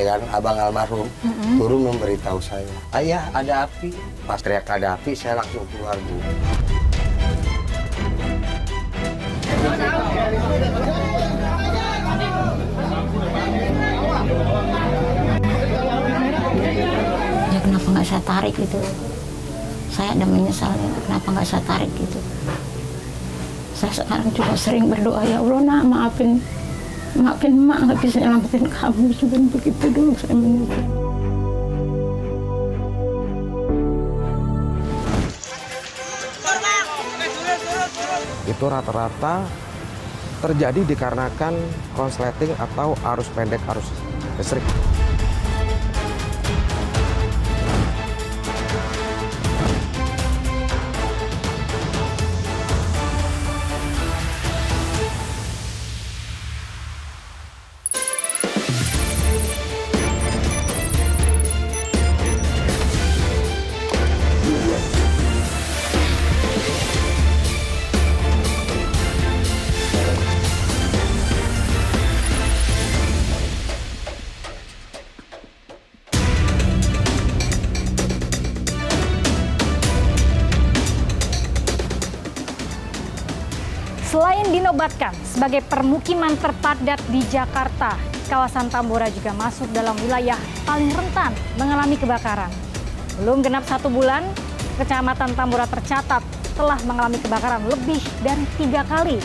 Ya kan, abang almarhum turun memberitahu saya, ayah ada api. Pas teriak ada api, saya langsung keluar, Bu. Ya kenapa nggak saya tarik gitu? Saya ada menyesal, kenapa nggak saya tarik gitu? Saya sekarang juga sering berdoa, ya Allah nak maafin mak nggak bisa nyelamatin kamu, cuma begitu dulu saya menyesal. Itu rata-rata terjadi dikarenakan konsleting atau arus pendek arus listrik. Selain dinobatkan sebagai permukiman terpadat di Jakarta, kawasan Tambora juga masuk dalam wilayah paling rentan mengalami kebakaran. Belum genap 1 bulan, Kecamatan Tambora tercatat telah mengalami kebakaran lebih dari 3 kali.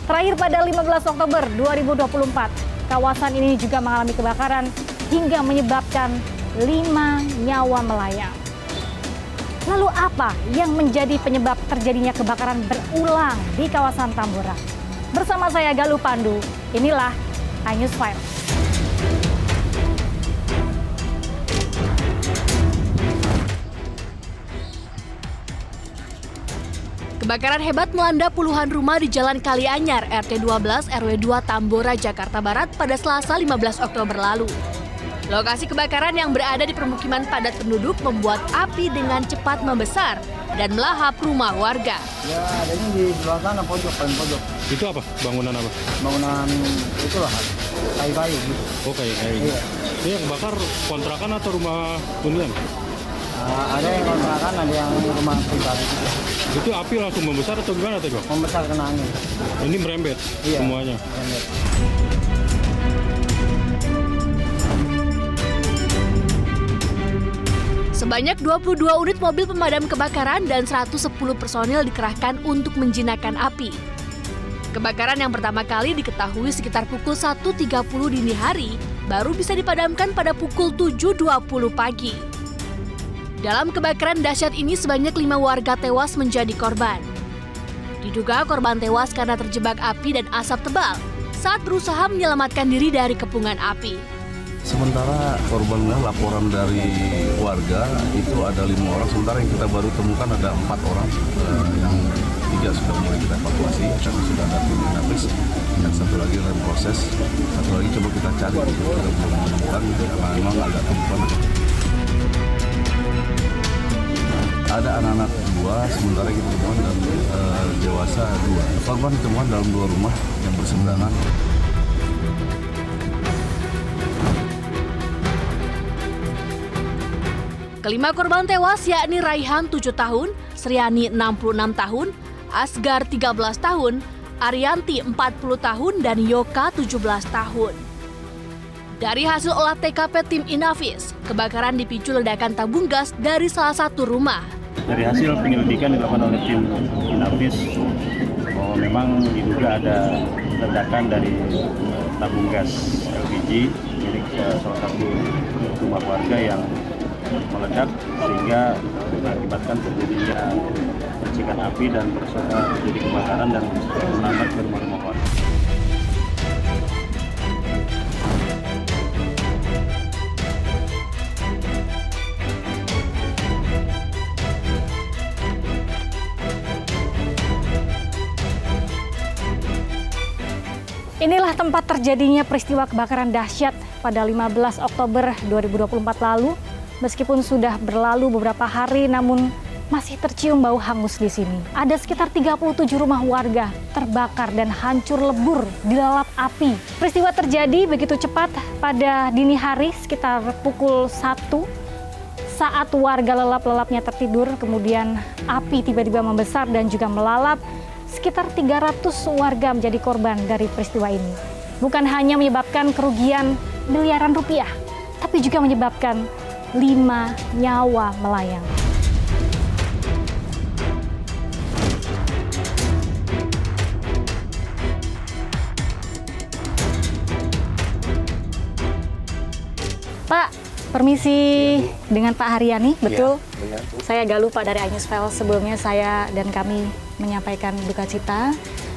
Terakhir pada 15 Oktober 2024, kawasan ini juga mengalami kebakaran hingga menyebabkan 5 nyawa melayang. Lalu apa yang menjadi penyebab terjadinya kebakaran berulang di kawasan Tambora? Bersama saya Galuh Pandu, inilah iNews File. Kebakaran hebat melanda puluhan rumah di Jalan Kalianyar, RT 12 RW 2 Tambora, Jakarta Barat pada Selasa 15 Oktober lalu. Lokasi kebakaran yang berada di permukiman padat penduduk membuat api dengan cepat membesar dan melahap rumah warga. Ya, adanya di sebelah sana, pojok, paling pojok. Itu apa? Bangunan apa? Bangunan itulah, kayu-kayu gitu. Oh, kayu-kayu. Iya. Itu yang kebakar kontrakan atau rumah hunian? Ada yang kontrakan, ada yang rumah pribadi juga. Itu api langsung membesar atau gimana tuh, Bang? Membesar kena angin. Ini merembet semuanya? Merembet. Sebanyak 22 unit mobil pemadam kebakaran dan 110 personil dikerahkan untuk menjinakkan api. Kebakaran yang pertama kali diketahui sekitar pukul 1.30 dini hari, baru bisa dipadamkan pada pukul 7.20 pagi. Dalam kebakaran dahsyat ini sebanyak 5 warga tewas menjadi korban. Diduga korban tewas karena terjebak api dan asap tebal saat berusaha menyelamatkan diri dari kepungan api. Sementara korban laporan dari warga itu ada 5 orang, sementara yang kita baru temukan ada 4 orang, yang 3 sudah mulai kita evakuasi karena sudah ada tim Inafis, dan 1 lagi dalam proses, 1 lagi coba kita cari, kita belum menemukan karena memang agak temukan. Ada anak-anak 2, sementara kita temukan dan dewasa 2. Korban ditemukan dalam 2 rumah yang berseberangan. Kelima korban tewas yakni Raihan 7 tahun, Sriani 66 tahun, Asgar 13 tahun, Arianti 40 tahun, dan Yoka 17 tahun. Dari hasil olah TKP tim Inafis, kebakaran dipicu ledakan tabung gas dari salah satu rumah. Dari hasil penyelidikan dilakukan oleh tim Inafis, bahwa memang diduga ada ledakan dari tabung gas LPG milik salah satu rumah warga yang meledak sehingga mengakibatkan terjadinya percikan api dan terjadi kebakaran dan merambat ke rumah-rumah warga. Inilah tempat terjadinya peristiwa kebakaran dahsyat pada 15 Oktober 2024 lalu. Meskipun sudah berlalu beberapa hari, namun masih tercium bau hangus di sini. Ada sekitar 37 rumah warga terbakar dan hancur lebur dilalap api. Peristiwa terjadi begitu cepat pada dini hari sekitar pukul 1 saat warga lelap-lelapnya tertidur, kemudian api tiba-tiba membesar dan juga melalap. Sekitar 300 warga menjadi korban dari peristiwa ini. Bukan hanya menyebabkan kerugian miliaran rupiah, tapi juga menyebabkan 5 nyawa melayang. Pak, permisi dengan Pak Haryani, betul? Iya, benar, Bu. Saya Galuh Pak dari iNewsFile. Sebelumnya saya dan kami menyampaikan duka cita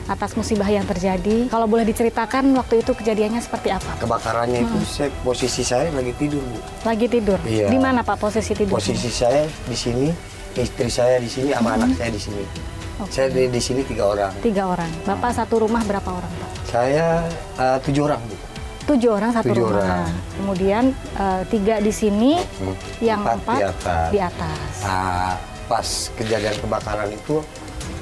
atas musibah yang terjadi. Kalau boleh diceritakan waktu itu kejadiannya seperti apa? Kebakarannya itu posisi saya lagi tidur, Bu. Lagi tidur? Iya. Di mana Pak posisi tidur? Posisi saya di sini, istri saya di sini, sama anak saya di sini. Saya di sini 3 orang. 3 orang. Bapak satu rumah berapa orang, Pak? Saya 7 orang, Bu. 7 orang satu 7 rumah. orang. Kemudian 3 di sini, yang 4 di atas. di atas. Nah, pas kejadian kebakaran itu,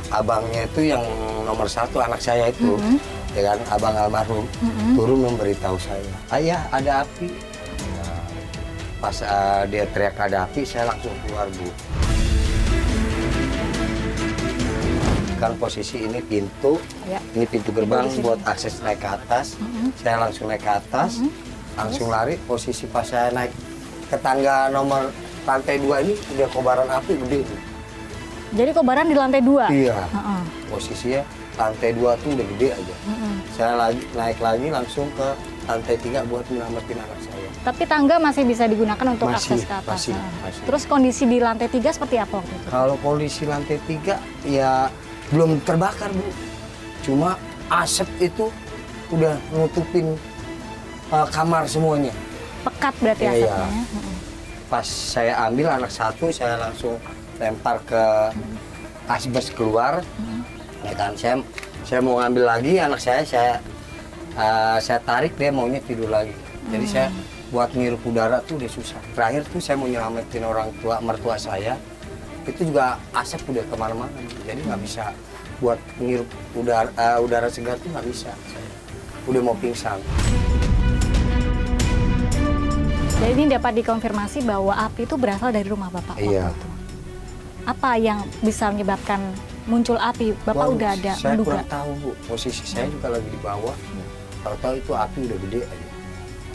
abangnya itu yang nomor 1 anak saya itu, ya kan, abang almarhum, turun memberitahu saya, ayah ada api. Nah, pas dia teriak ada api, saya langsung keluar, Bu. Kan posisi ini pintu, Ya. ini pintu gerbang buat akses naik ke atas. Saya langsung naik ke atas, langsung lari. Posisi pas saya naik ke tangga nomor lantai 2 ini udah kobaran api gede. Jadi kobaran di lantai 2? Iya. Posisinya lantai 2 tuh udah gede aja. Saya naik lagi langsung ke lantai 3 buat menyelamatin anak saya. Tapi tangga masih bisa digunakan untuk Masih, akses ke atas. masih, Nah. masih. Terus kondisi di lantai 3 seperti apa waktu itu? Kalau kondisi lantai 3 ya belum terbakar, Bu. Cuma asap itu udah nutupin kamar semuanya. Pekat berarti Iya, asapnya. iya. Pas saya ambil anak 1, saya langsung lempar ke asbes keluar. Ya kan, saya mau ngambil lagi anak saya tarik, dia maunya tidur lagi. Jadi saya buat ngirup udara tuh udah susah. Terakhir tuh saya mau nyelamatin orang tua, mertua saya. Itu juga asap udah kemana-mana, jadi nggak bisa buat ngirup udara segar tuh nggak bisa. Saya udah mau pingsan. Jadi ini dapat dikonfirmasi bahwa api itu berasal dari rumah Bapak waktu Iya. itu. Apa yang bisa menyebabkan muncul api? Bapak Wah, udah ada saya menduga? kurang tahu, Bu. Posisi saya juga lagi di bawah. Tahu-tahu itu api udah gede aja.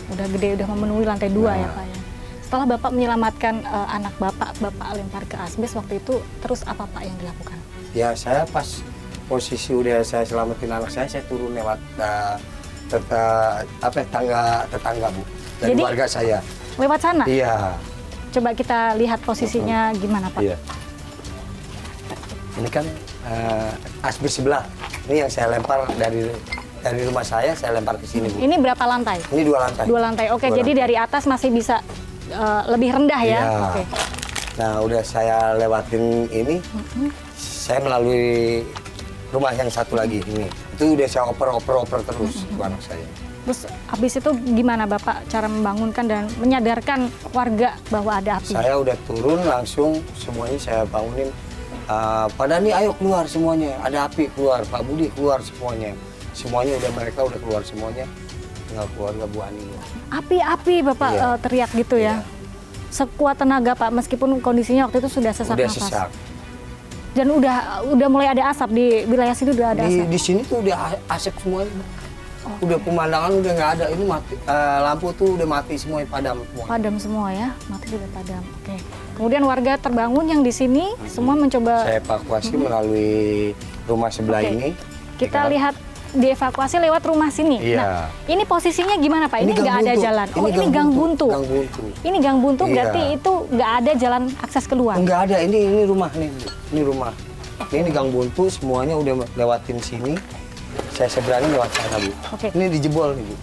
Udah gede, udah memenuhi lantai 2 ya Nah. Pak ya. Setelah Bapak menyelamatkan anak Bapak lempar ke asbes waktu itu, terus apa Pak yang dilakukan? Ya saya pas posisi udah saya selamatin anak saya turun lewat tetangga, Bu. Dari Jadi, warga saya. Lewat sana? Iya. Coba kita lihat posisinya gimana Pak? Iya. Ini kan asbes sebelah. Ini yang saya lempar dari rumah saya lempar ke sini, Bu. Ini berapa lantai? Ini 2 lantai. 2 lantai. Oke, 2 jadi lantai. dari atas masih bisa lebih rendah ya? Iya. Oke. Nah, udah saya lewatin ini, saya melalui rumah yang satu lagi ini. Itu udah saya oper terus ke anak saya. Terus habis itu gimana Bapak cara membangunkan dan menyadarkan warga bahwa ada api? Saya udah turun langsung semuanya saya bangunin. Pada nih ayo keluar semuanya, ada api keluar, Pak Budi keluar semuanya. Semuanya mereka udah keluar semuanya, tinggal keluarga Bu Ani. Api-api Bapak Iya. teriak gitu ya? Iya. Sekuat tenaga Pak, meskipun kondisinya waktu itu sudah sesak Udah nafas. sesak. Dan udah mulai ada asap di wilayah sini, udah ada asap. Di sini tuh udah asap semuanya. Udah pemandangan udah nggak ada, ini mati, lampu tuh udah mati semuanya, padam semua. Padam semua ya, mati sudah padam. Oke. Kemudian warga terbangun yang di sini semua mencoba. Saya evakuasi melalui rumah sebelah Oke. ini. Kita Ya kan? lihat dievakuasi lewat rumah sini. Iya. Nah, ini posisinya gimana Pak? Ini gang nggak ada buntu. jalan. Oh, ini gang buntu. Gang buntu. Ini gang buntu Iya. berarti itu nggak ada jalan akses keluar. Enggak ada, ini rumah nih, Bu. Ini rumah. Ini gang buntu, semuanya udah lewatin sini. Saya seberangin lewat sana, Bu. Oke. Ini dijebol nih, Bu.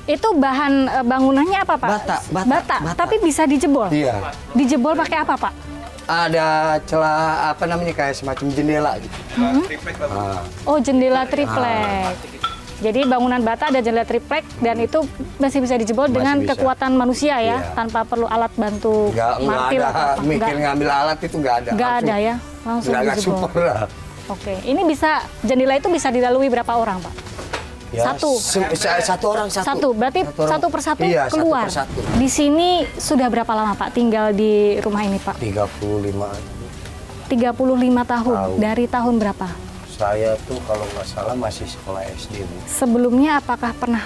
Itu bahan bangunannya apa Pak? Bata. Tapi bisa dijebol? Iya. Dijebol pakai apa Pak? Ada celah kayak semacam jendela gitu. Oh, jendela triplek. Jadi bangunan bata ada jendela triplek dan itu masih bisa dijebol Masih dengan bisa. kekuatan manusia ya, Iya. tanpa perlu alat bantu Nggak martil ada atau apa. mikir ngambil alat itu nggak ada. Nggak Langsung. ada ya, langsung Nggak dijebol. super lah. Oke, ini bisa jendela itu bisa dilalui berapa orang, Pak? Ya, Satu. Satu orang satu. Satu, berarti orang. satu persatu Iya, keluar. Satu persatu. Di sini sudah berapa lama Pak tinggal di rumah ini Pak? 35. 35 tahun. Tahun. Dari tahun berapa? Saya tuh kalau nggak salah masih sekolah SD, Bu. Sebelumnya apakah pernah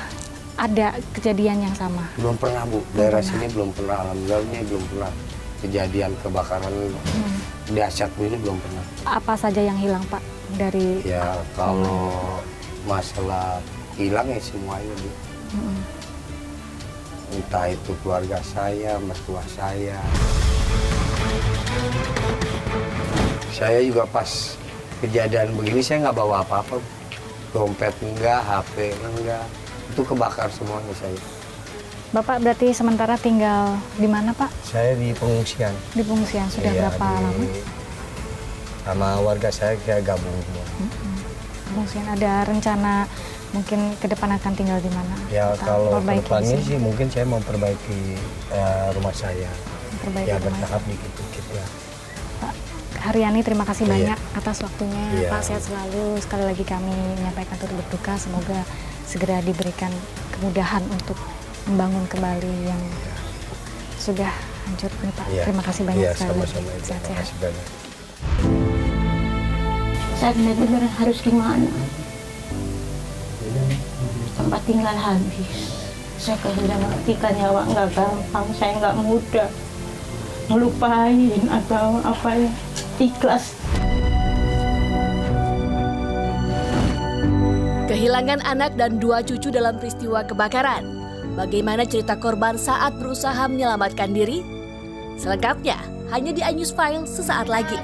ada kejadian yang sama? Belum pernah, Bu. Daerah sini belum pernah. Alhamdulillah ini belum pernah kejadian kebakaran dahsyat ini belum pernah. Apa saja yang hilang Pak dari Ya kalau masalah hilang ya semuanya, Bu. Entah itu keluarga saya, mertua saya. Saya juga pas kejadian begini saya nggak bawa apa-apa. Dompet enggak, HP enggak. Itu kebakar semuanya saya. Bapak berarti sementara tinggal di mana Pak? Saya di pengungsian. Di pengungsian sudah Iya, berapa lama? Sama warga saya gabung semua. Pengungsian ada rencana mungkin ke depan akan tinggal di mana? Ya Atau kalau perbaiki kedepannya di sini? sih mungkin saya mau perbaiki rumah saya. Perbaiki Ya rumah. bertahap dikit-dikit ya. Pak Haryani, terima kasih Iya. banyak atas waktunya. Iya. Pak, sehat selalu. Sekali lagi kami menyampaikan turut berduka. Semoga segera diberikan kemudahan untuk membangun kembali yang sudah hancur ini, Pak. Iya. Terima kasih banyak Iya, sekali. sama-sama. Terima Sehat-sehat. kasih banyak. Saya benar-benar harus gimana? Tempat tinggal habis. Saya kehilangan artikan nyawa nggak gampang. Saya nggak mudah ngelupain atau apa ya, ikhlas. Kehilangan anak dan 2 cucu dalam peristiwa kebakaran. Bagaimana cerita korban saat berusaha menyelamatkan diri? Selengkapnya hanya di iNews File sesaat lagi.